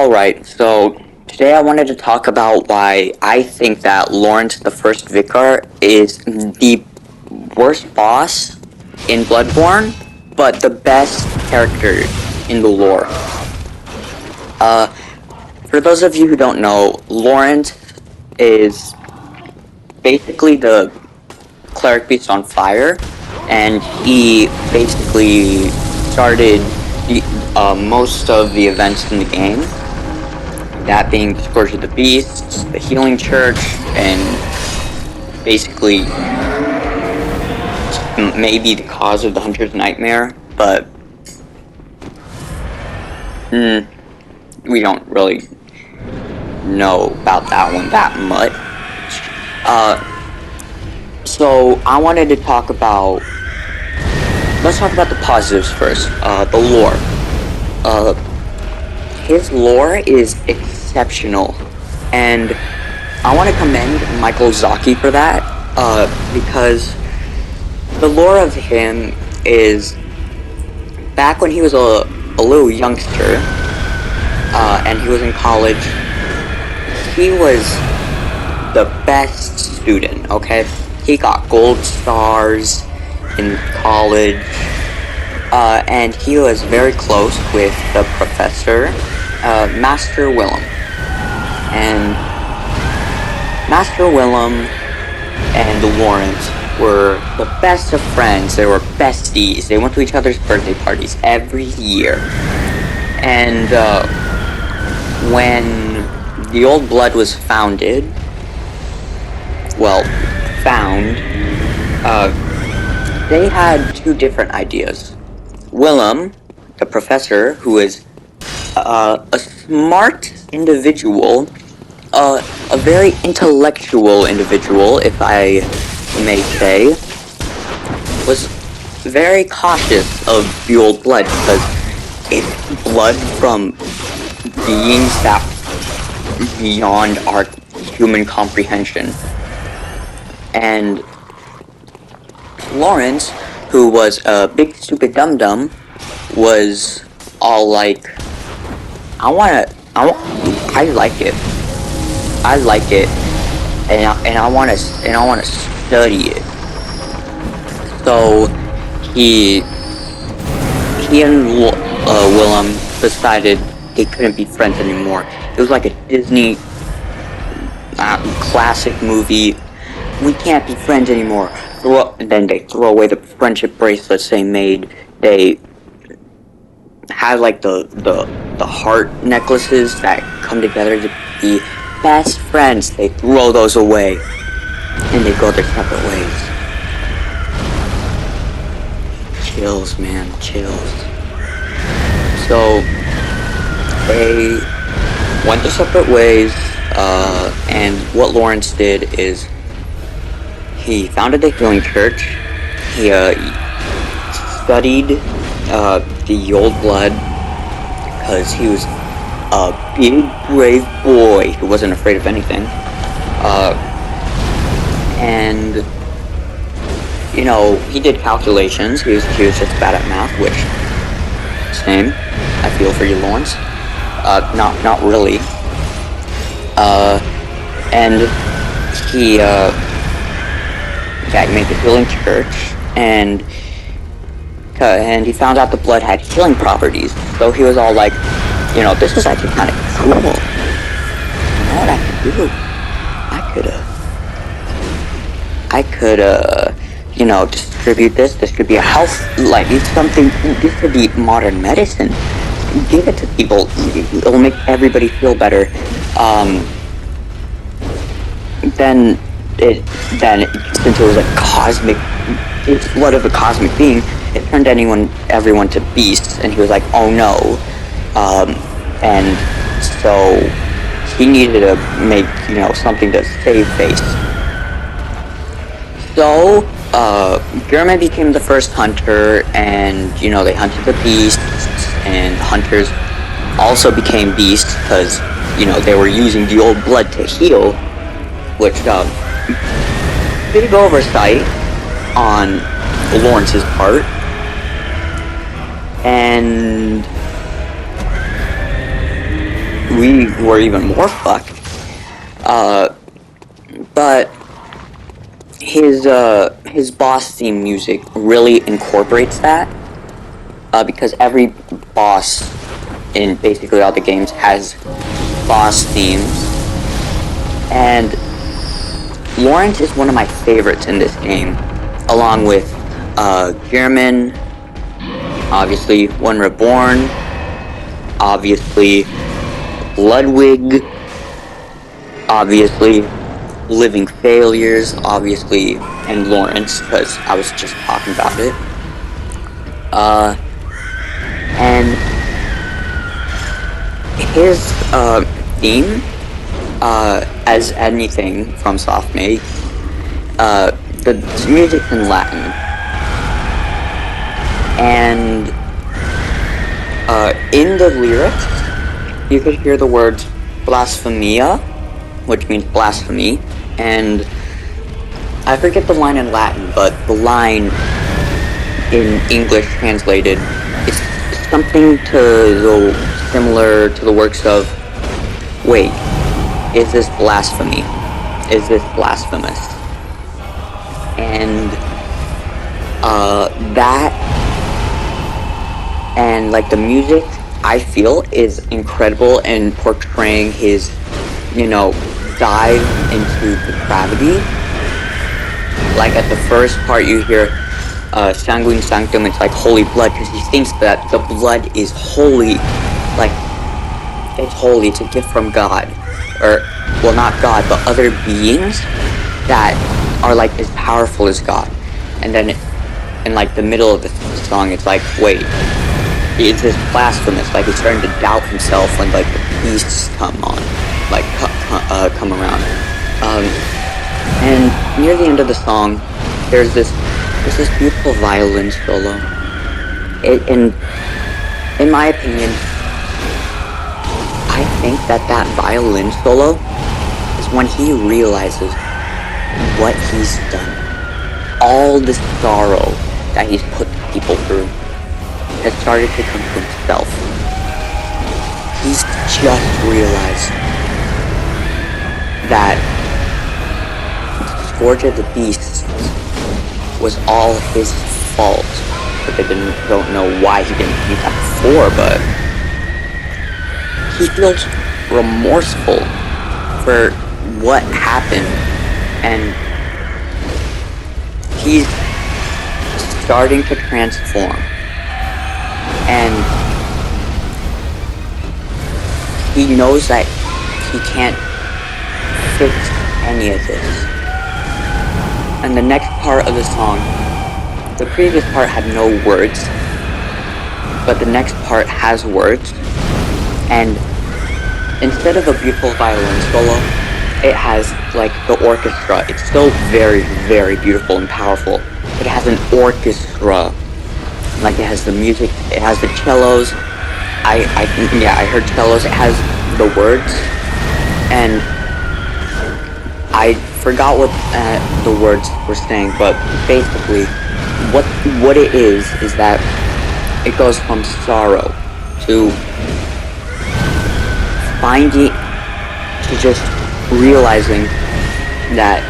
Alright, so today I wanted to talk about why I think that Laurence the First Vicar is the worst boss in Bloodborne, but the best character in the lore. For those of you who don't know, Laurence is basically the cleric beast on fire, and he basically started most of the events in the game. That being the Scourge of the Beasts, the Healing Church, and basically maybe the cause of the Hunter's Nightmare, but we don't really know about that one that much. So I wanted to talk about, let's talk about the positives first. The lore. His lore is exceptional, and I want to commend Michael Zaki for that, because the lore of him is, back when he was a little youngster, and he was in college, he was the best student, okay? He got gold stars in college, and he was very close with the professor, Master Willem. And Master Willem and Laurence were the best of friends. They were besties. They went to each other's birthday parties every year. And when the Old Blood was founded, they had two different ideas. Willem, the professor, who is a smart individual, a very intellectual individual, if I may say, was very cautious of the Old Blood because it's blood from beings that beyond our human comprehension. And Laurence, who was a big stupid dum-dum, was all like, I like it, and I wanna study it. So he and Willem decided they couldn't be friends anymore. It was like a Disney classic movie. We can't be friends anymore. Then they throw away the friendship bracelets they made. They had like the heart necklaces that come together to be best friends. They throw those away, and they go their separate ways. Chills, man, chills. So they went their separate ways, and what Laurence did is he founded the Healing Church. He studied the Old Blood because he was a big, brave boy who wasn't afraid of anything. And you know, he did calculations. He was just bad at math, which same. I feel for you, Laurence. Not really. And he made the Healing Church, and he found out the blood had healing properties. So he was all like, you know, this is actually kind of cool. You know what I could do? I could, you know, distribute a health, like, it's something, this could be modern medicine. Give it to people. It'll make everybody feel better. Then since it was a cosmic, it's blood of a cosmic being, it turned everyone to beasts, and he was like, oh no. And so he needed to make, you know, something to save face. So German became the first hunter, and you know, they hunted the beasts, and hunters also became beasts because, you know, they were using the Old Blood to heal, which big oversight on Laurence's part. And we were even more fucked. But his boss theme music really incorporates that, because every boss in basically all the games has boss themes, and Laurence is one of my favorites in this game, along with Gehrman, obviously One Reborn, obviously Ludwig, obviously Living Failures, obviously, and Laurence, because I was just talking about it. And his theme, as anything from Soft Make, the music's in Latin, and in the lyrics, you could hear the words blasphemia, which means blasphemy, and I forget the line in Latin, but the line in English translated is something similar to the works of, wait, is this blasphemy? Is this blasphemous? And that, and like the music, I feel, is incredible in portraying his, dive into depravity. Like at the first part you hear Sanguine Sanctum, it's like holy blood, because he thinks that the blood is holy, like it's holy, it's a gift from God, or, well, not God, but other beings that are like as powerful as God. And then in like the middle of the song, it's like, wait, is this blasphemous? Like he's starting to doubt himself when like the beasts come on, like come around. And near the end of the song, there's this beautiful violin solo. In my opinion, I think that violin solo is when he realizes what he's done. All the sorrow that he's put people through has started to come to himself. He's just realized that the Scourge of the Beasts was all his fault. But they don't know why he didn't do that before, but he feels remorseful for what happened, and he's starting to transform. And he knows that he can't fix any of this. And the next part of the song, the previous part had no words, but the next part has words, and instead of a beautiful violin solo, it has like the orchestra. It's still very, very beautiful and powerful, but it has an orchestra. Like it has the music, it has the cellos. I heard cellos. It has the words, and I forgot what the words were saying, but basically, what it is that it goes from sorrow to finding, to just realizing that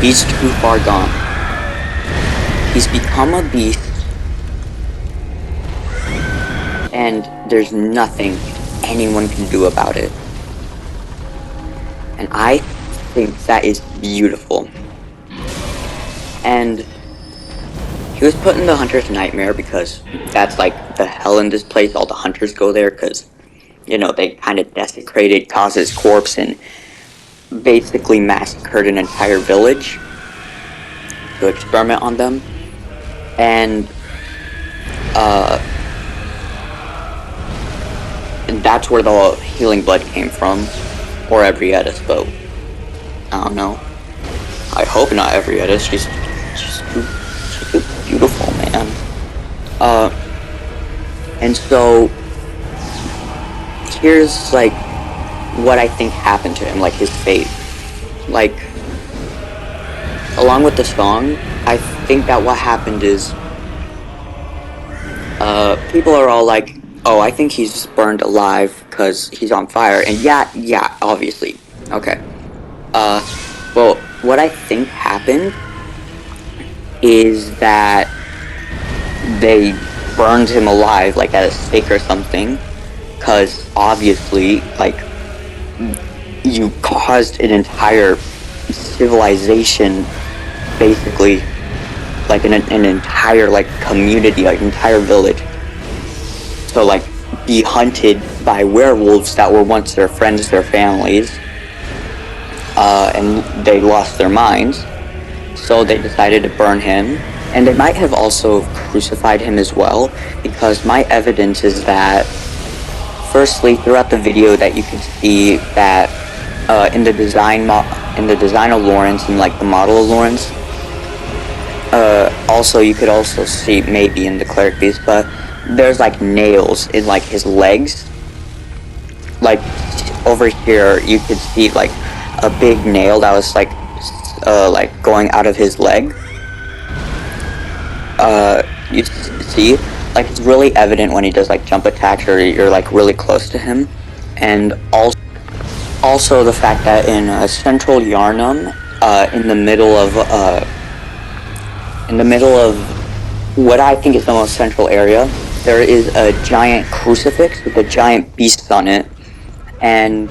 he's too far gone. He's become a beast, and there's nothing anyone can do about it. And I think that is beautiful. And he was put in the Hunter's Nightmare because that's like the hell in this place. All the hunters go there because, they kind of desecrated Kaz's corpse and basically massacred an entire village to experiment on them. And that's where the healing blood came from, or Everietta's boat. I don't know. I hope not Everietta's. She's too beautiful, man. And so here's like what I think happened to him, like his fate. Like, along with the song, I think that what happened is people are all like, Oh, I think he's burned alive because he's on fire. And yeah, obviously. Okay. Well, what I think happened is that they burned him alive, like at a stake or something. Because obviously, like, you caused an entire civilization, basically, like an entire, like, community, like, entire village. So, like, be hunted by werewolves that were once their friends, their families, and they lost their minds. So they decided to burn him, and they might have also crucified him as well, because my evidence is that, firstly, throughout the video, that you can see that in the design of Laurence and like the model of Laurence. Also, you could also see maybe in the cleric beast, but there's like nails in like his legs. Like over here, you could see like a big nail that was like going out of his leg. You see, like it's really evident when he does like jump attacks or you're like really close to him, and also the fact that in central Yarnum, in the middle of what I think is the most central area, there is a giant crucifix with a giant beast on it, and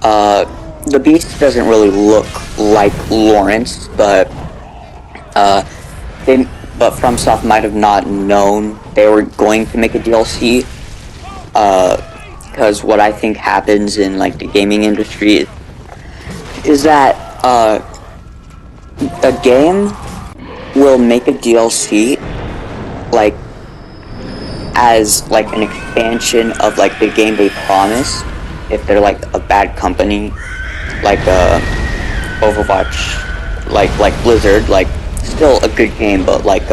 the beast doesn't really look like Laurence, but FromSoft might have not known they were going to make a DLC, because what I think happens in like the gaming industry is that a game will make a DLC like as like an expansion of like the game they promised, if they're like a bad company like Overwatch, like Blizzard, like still a good game, but like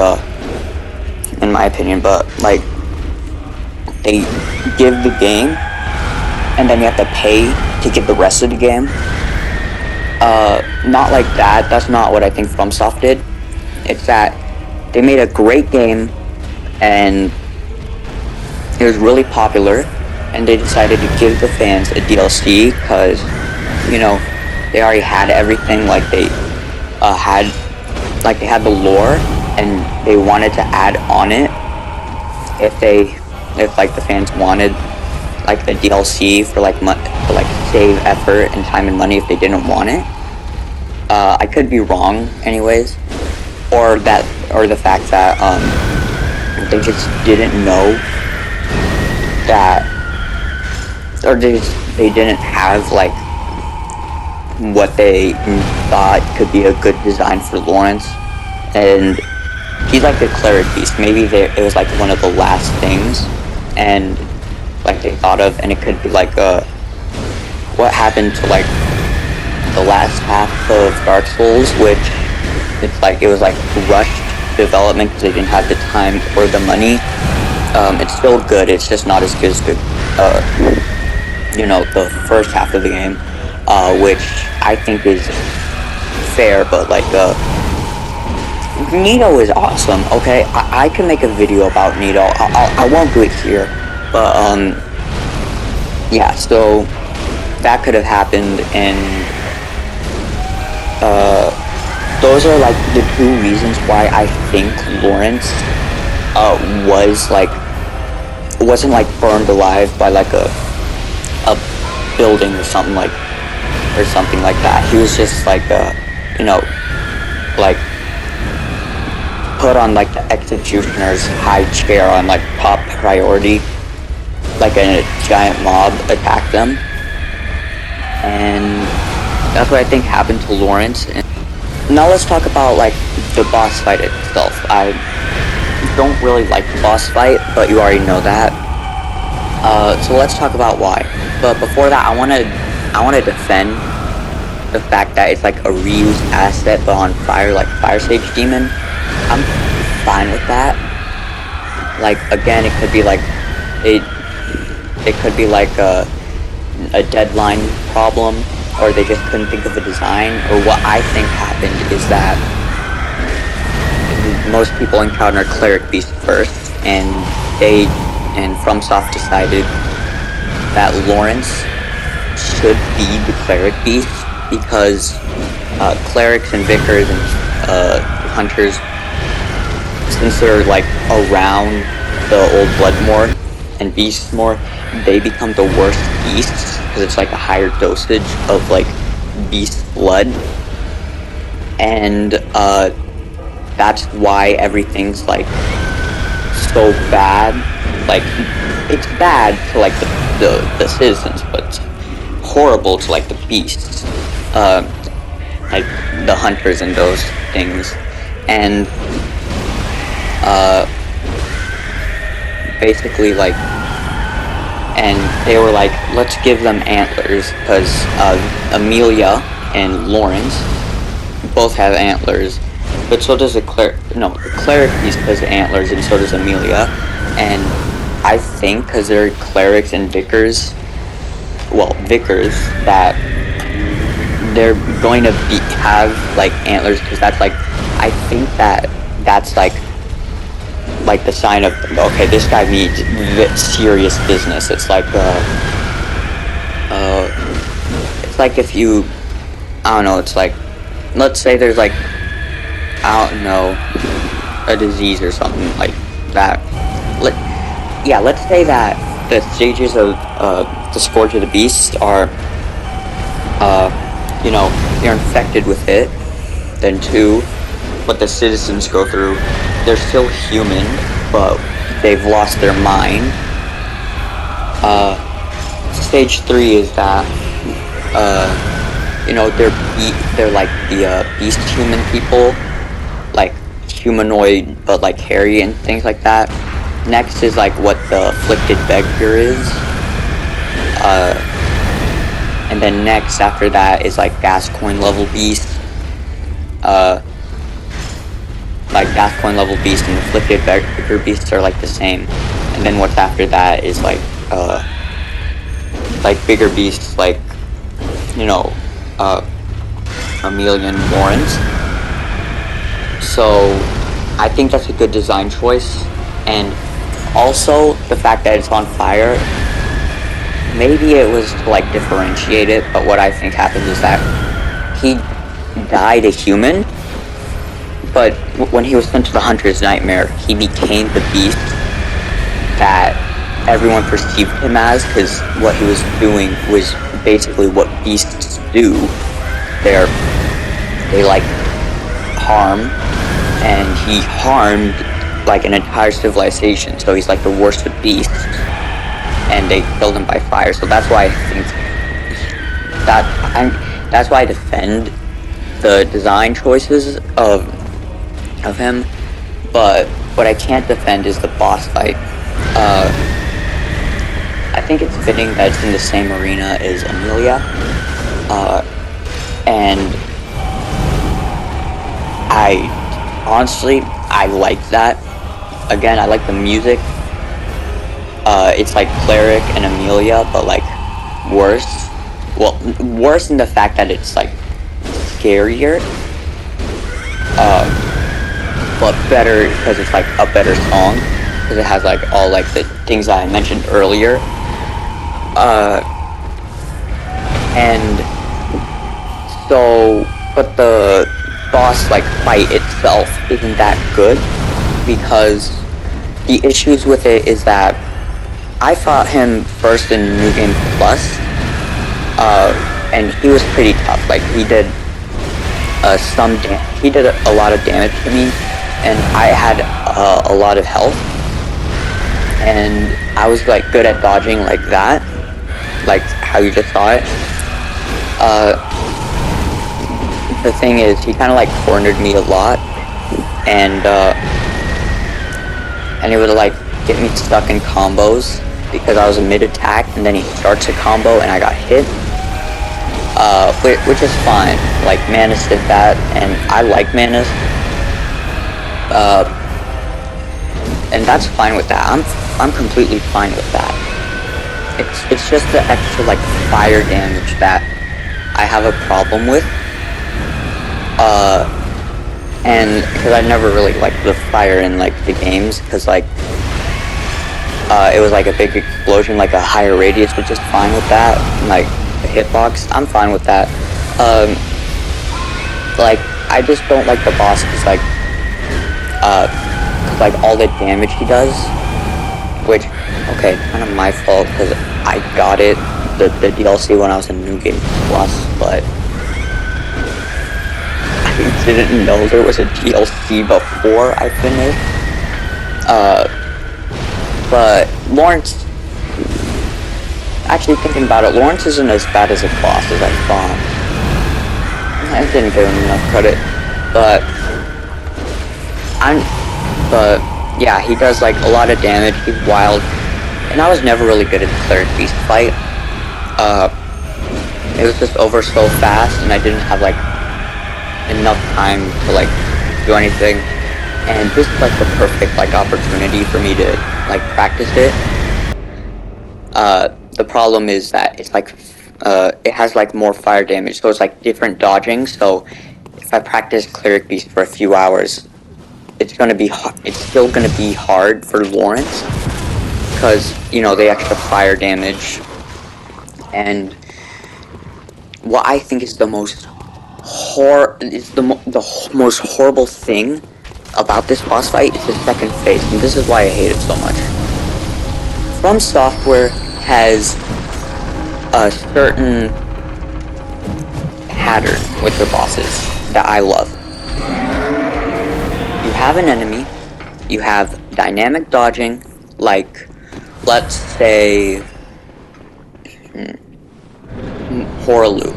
in my opinion, but like they give the game and then you have to pay to get the rest of the game. Not like that. That's not what I think FromSoft did. It's that they made a great game and it was really popular, and they decided to give the fans a DLC because, you know, they already had everything. Like they had the lore, and they wanted to add on it if like the fans wanted like the DLC for like save effort and time and money if they didn't want it. I could be wrong, anyways, or the fact that they just didn't know that, or they didn't have like what they thought could be a good design for Laurence. And he's like the cleric beast. Maybe it was like one of the last things, and like they thought of, and it could be like what happened to like the last half of Dark Souls, which it's like it was like rushed development because they didn't have the time or the money. It's still good. It's just not as good as the the first half of the game, which I think is fair. But like Nito is awesome. Okay, I can make a video about Nito. I won't do it here, but yeah. So that could have happened, and those are like the two reasons why I think Laurence wasn't like burned alive by like a building or something like that. He was just like like put on like the executioner's high chair on like top priority, like a giant mob attacked them, and that's what I think happened to Laurence. And now let's talk about like the boss fight itself. I don't really like the boss fight, but you already know that. So let's talk about why. But before that, I wanna defend the fact that it's like a reused asset but on fire, like Fire Sage Demon. I'm fine with that. Like again, it could be like it could be like a deadline problem, or they just couldn't think of a design. Or what I think happened is that most people encounter Cleric Beast first, and they and FromSoft decided that Laurence should be the cleric beast because clerics and vicars and hunters, since they're like around the old blood more and beasts more, they become the worst beasts because it's like a higher dosage of like beast blood, and that's why everything's like so bad. Like, it's bad to like the citizens, but it's horrible to like the beasts, like the hunters and those things. And basically, like, and they were like, let's give them antlers, because Amelia and Laurence both have antlers, but so does the cleric beast has antlers, and so does Amelia. And I think because they're clerics and vicars, that they're going to have like antlers, because that's like, I think that's like the sign of, okay, this guy means serious business. It's like it's like if you, I don't know, it's like, let's say there's like, I don't know, a disease or something like that. Let's say that the stages of the Scourge of the Beast are, they're infected with it. Then 2, what the citizens go through, they're still human, but they've lost their mind. Stage 3 is that, they're like the beast human people, like humanoid, but like hairy and things like that. Next is like what the afflicted beggar is. And then next after that is like Gascoigne level beast. Like Gascoigne level beast and afflicted beggar beasts are like the same. And then what's after that is like bigger beasts, like, Amelia and Laurence. So I think that's a good design choice. And also the fact that it's on fire, maybe it was to like differentiate it, but what I think happened is that he died a human, but when he was sent to the Hunter's Nightmare, he became the beast that everyone perceived him as, because what he was doing was basically what beasts do. They like harm, and he harmed like an entire civilization, so he's like the worst of beasts, and they killed him by fire. So that's why I think that's why I defend the design choices of him. But what I can't defend is the boss fight. I think it's fitting that it's in the same arena as Amelia, and I like that. Again, I like the music. It's like Cleric and Amelia, but like worse. Well, worse in the fact that it's like scarier. But better because it's like a better song, because it has like all like the things that I mentioned earlier. And so, but the boss like fight itself isn't that good, because the issues with it is that I fought him first in New Game Plus, and he was pretty tough. Like, he did a lot of damage to me, and I had a lot of health, and I was like good at dodging like that, like how you just saw it. The thing is, he kind of like cornered me a lot, and he would like get me stuck in combos because I was a mid-attack, and then he starts a combo and I got hit, which is fine. Like, Manus did that, and I like Manus, and that's fine with that. I'm completely fine with that. It's just the extra like fire damage that I have a problem with, and because I never really liked the fire in like the games, because like it was like a big explosion, like a higher radius, which is fine with that. Like a hitbox, I'm fine with that. Like I just don't like the boss because like all the damage he does, which okay, kind of my fault because I got it the DLC when I was in New Game Plus, but I didn't know there was a DLC before I finished. But Laurence, actually thinking about it, Laurence isn't as bad as a boss as I thought. I didn't give him enough credit, but yeah, he does like a lot of damage. He's wild, and I was never really good at the cleric beast fight. It was just over so fast, and I didn't have like enough time to like do anything. And this is like the perfect like opportunity for me to like practice it. The problem is that it's like it has like more fire damage, so it's like different dodging. So if I practice Cleric Beast for a few hours, it's still gonna be hard for Laurence because you know the extra fire damage. And what I think is the most most horrible thing about this boss fight is the second phase, and this is why I hate it so much. From Software has a certain pattern with their bosses that I love. You have an enemy, you have dynamic dodging, like, let's say, Horalu,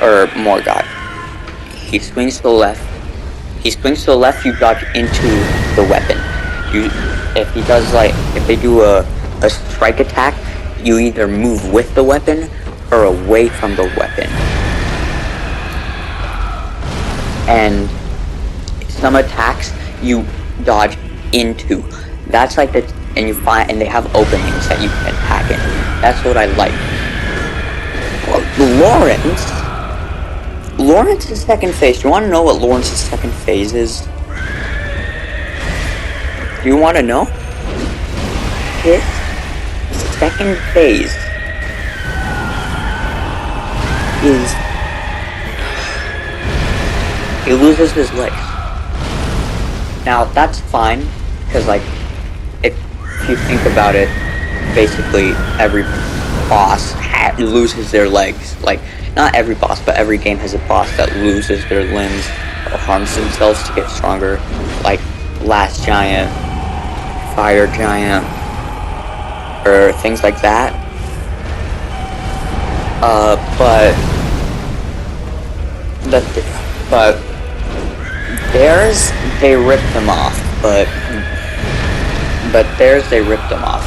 or Morgott. He swings to the left, you dodge into the weapon. If they do a strike attack, you either move with the weapon or away from the weapon. And some attacks you dodge into. That's like and they have openings that you can attack in. That's what I like. Laurence's second phase. Do you want to know what Laurence's second phase is? Do you want to know? His second phase is he loses his legs. Now that's fine, because like if you think about it, basically every boss loses their legs. Like not every boss, but every game has a boss that loses their limbs or harms themselves to get stronger. Like Last Giant, Fire Giant, or things like that. But theirs, they ripped them off. But theirs, they ripped them off.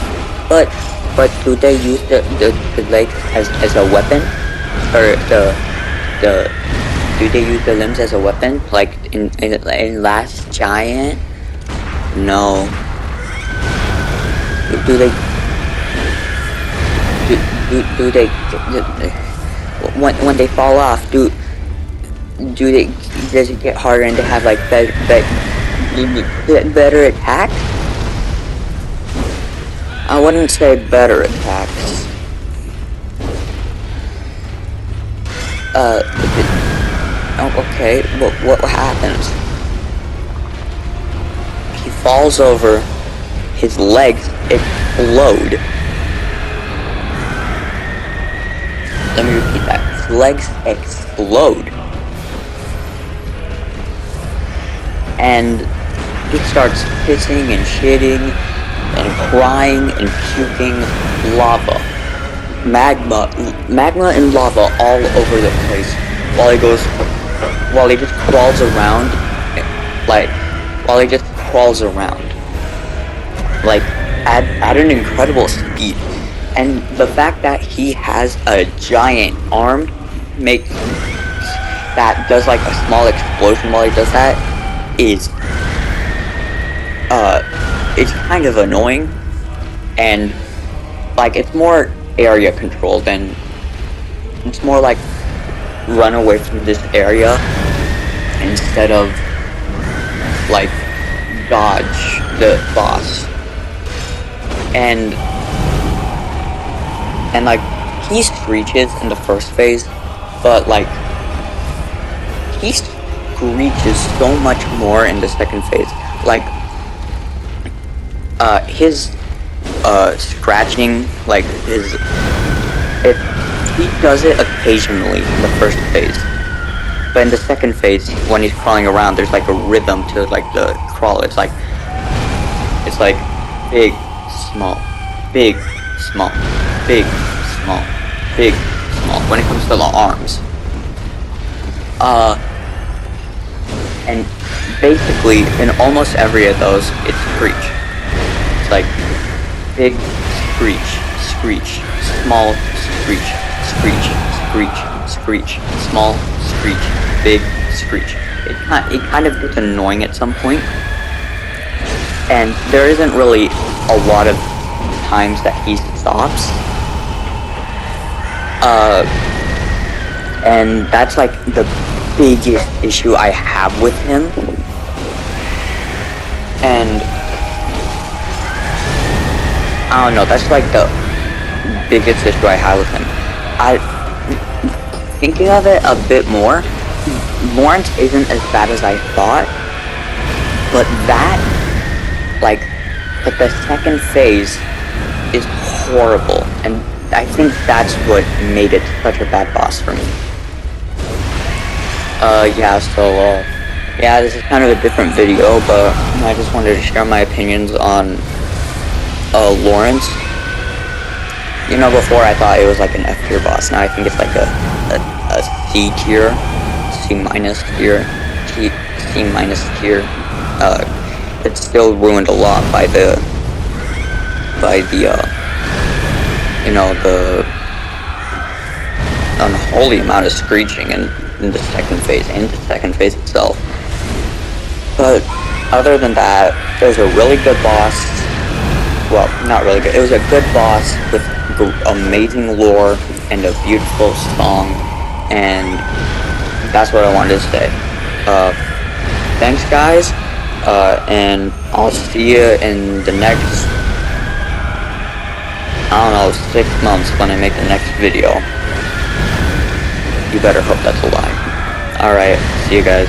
But do they use the legs as a weapon, or do they use the limbs as a weapon? Like in Last Giant? No. Do they when they fall off? Does it get harder and they have like better attacks? I wouldn't say better attacks. Okay. What happens? He falls over. His legs explode. Let me repeat that. His legs explode. And he starts pissing and shitting and crying and puking lava. Magma and lava all over the place while he just crawls around, like at an incredible speed. And the fact that he has a giant arm that does like a small explosion while he does that is it's kind of annoying, and like it's more area control than it's more like run away from this area instead of like dodge the boss. and like he screeches in the first phase, but like he screeches so much more in the second phase. Like his scratching, like he does it occasionally in the first phase, but in the second phase, when he's crawling around, there's like a rhythm to like the crawl. It's like big, small, big, small, big, small, big, small. When it comes to the arms, and basically in almost every of those, it's screech. It's like big screech, screech, small screech, screech, screech, screech, small screech, big screech. It kind of gets annoying at some point, and there isn't really a lot of times that he stops. And that's like the biggest issue I have with him. And I don't know, that's like the biggest issue I have with him. Thinking of it a bit more, Laurence isn't as bad as I thought, but that, like the second phase is horrible, and I think that's what made it such a bad boss for me. Yeah, this is kind of a different video, but I just wanted to share my opinions on Laurence. You know, before I thought it was like an F tier boss. Now I think it's like a C tier, C minus tier, C minus tier. It's still ruined a lot by the you know, the unholy amount of screeching in the second phase and the second phase itself. But other than that, it was a really good boss. Well, not really good. It was a good boss with amazing lore and a beautiful song, and that's what I wanted to say. Thanks, guys, and I'll see you in the next, I don't know, 6 months when I make the next video. You better hope that's a lie. Alright, see you guys.